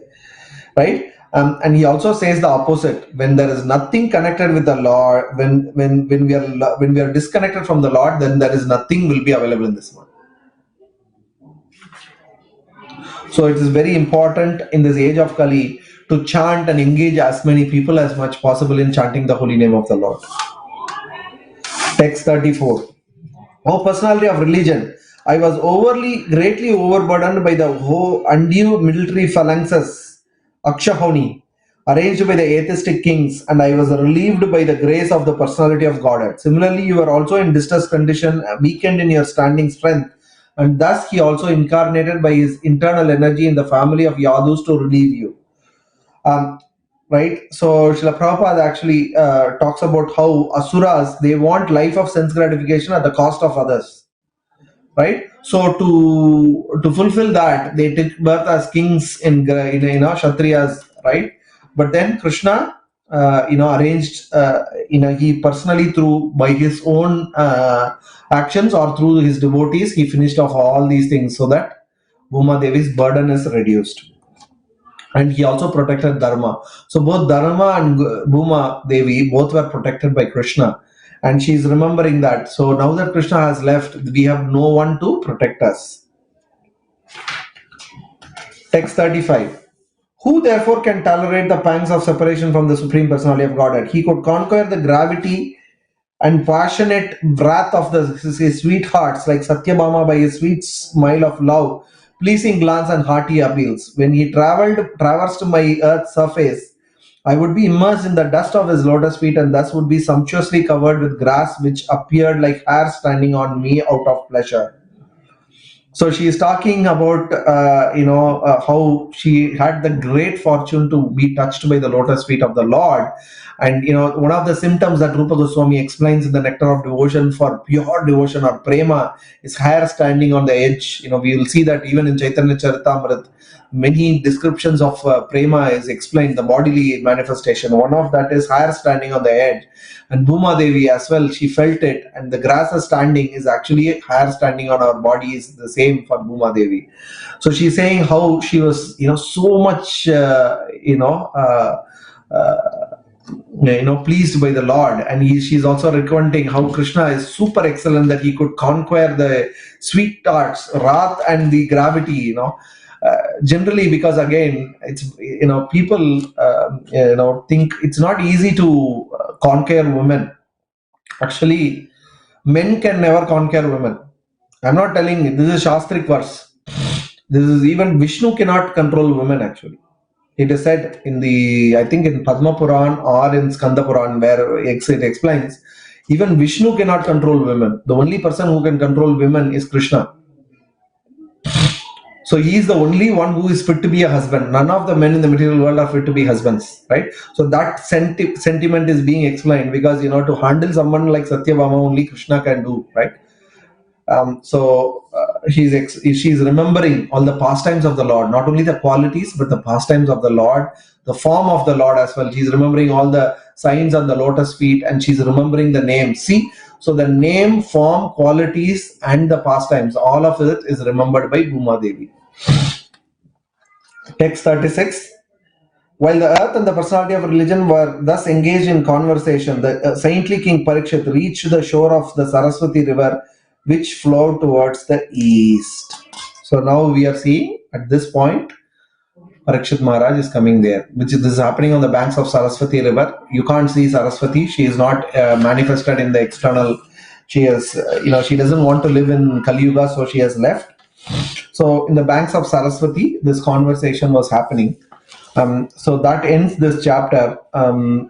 right? And he also says the opposite. When there is nothing connected with the Lord, when we are disconnected from the Lord, then there is nothing will be available in this world. So it is very important in this age of Kali to chant and engage as many people as much possible in chanting the holy name of the Lord. Text 34. O personality of religion, I was greatly overburdened by the undue military phalanxes, Akshahoni, arranged by the atheistic kings, and I was relieved by the grace of the personality of Godhead. Similarly, you are also in distressed condition, weakened in your standing strength, and thus he also incarnated by his internal energy in the family of Yadus to relieve you. Right? So Srila Prabhupada actually talks about how asuras, they want life of sense gratification at the cost of others. Right? So to fulfill that, they took birth as kings in Kshatriyas, right? But then Krishna, arranged, he personally, through by his own actions or through his devotees, he finished off all these things so that Bhuma Devi's burden is reduced. And he also protected Dharma. So both Dharma and Bhuma Devi both were protected by Krishna. And she is remembering that. So now that Krishna has left, we have no one to protect us. Text 35. Who therefore can tolerate the pangs of separation from the Supreme Personality of Godhead? He could conquer the gravity and passionate wrath of his sweethearts like Satyabhama by his sweet smile of love, pleasing glance and hearty appeals. When he traversed my earth's surface, I would be immersed in the dust of his lotus feet and thus would be sumptuously covered with grass which appeared like hair standing on me out of pleasure. So she is talking about, how she had the great fortune to be touched by the lotus feet of the Lord. And, one of the symptoms that Rupa Goswami explains in the Nectar of Devotion for pure devotion or prema is hair standing on the edge. We will see that even in Chaitanya Charitamrita, many descriptions of prema is explained, the bodily manifestation. One of that is hair standing on the edge. And Bhuma Devi as well, she felt it. And the grass is standing is actually hair standing on our body is the same for Bhuma Devi. So she's saying how she was, so much, pleased by the Lord. And she's also recounting how Krishna is super excellent, that he could conquer the sweet tarts, wrath and the gravity, generally, because again, it's people think it's not easy to conquer women. Actually, men can never conquer women. I'm not telling you, this is Shastric verse. This is even Vishnu cannot control women. Actually, it is said in I think in Padma Puran or in Skanda Puran, where it explains even Vishnu cannot control women. The only person who can control women is Krishna. So he is the only one who is fit to be a husband. None of the men in the material world are fit to be husbands, right? So that sentiment is being explained because, to handle someone like Satyabhama, only Krishna can do, right? She's remembering all the pastimes of the Lord, not only the qualities, but the pastimes of the Lord, the form of the Lord as well. She's remembering all the signs on the lotus feet, and she's remembering the name. See, so the name, form, qualities, and the pastimes, all of it is remembered by Bhuma Devi. Text 36. While the earth and the personality of religion were thus engaged in conversation, the saintly king Parikshit reached the shore of the Saraswati river, which flowed towards the east. So now we are seeing at this point, Parikshit Maharaj is coming there, this is happening on the banks of Saraswati river. You can't see Saraswati. She is not manifested in the external. She is, she doesn't want to live in Kali Yuga, so she has left. So in the banks of Saraswati, this conversation was happening. So that ends this chapter.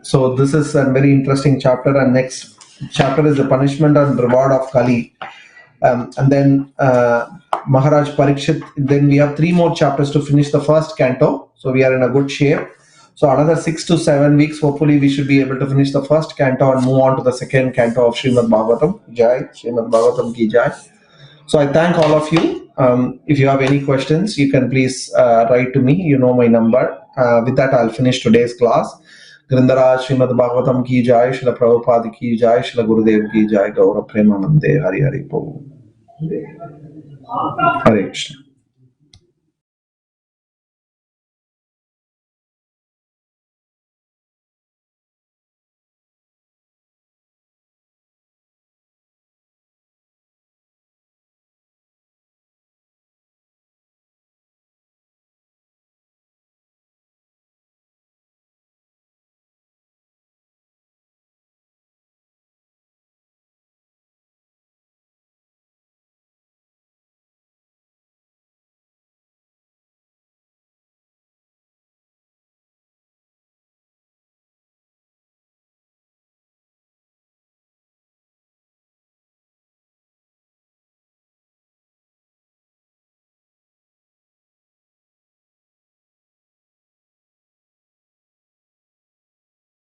So this is a very interesting chapter, and next chapter is the punishment and reward of Kali. And then Maharaj Parikshit. Then we have 3 more chapters to finish the first canto. So we are in a good shape. So another 6 to 7 weeks, hopefully we should be able to finish the first canto and move on to the second canto of Srimad Bhagavatam. Jai, Srimad Bhagavatam ki jai. So I thank all of you. If you have any questions, you can please write to me. You know my number. With that, I'll finish today's class. Grindaraj Srimad Bhagavatam ki jai, Srila Prabhupada ki jai, Srila Gurudev ki jai, Gaura Premanande, Hari Hari Prabhu. Hare Krishna.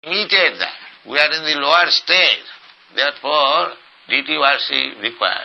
Limited that. We are in the lower stage. Therefore, deity worship required.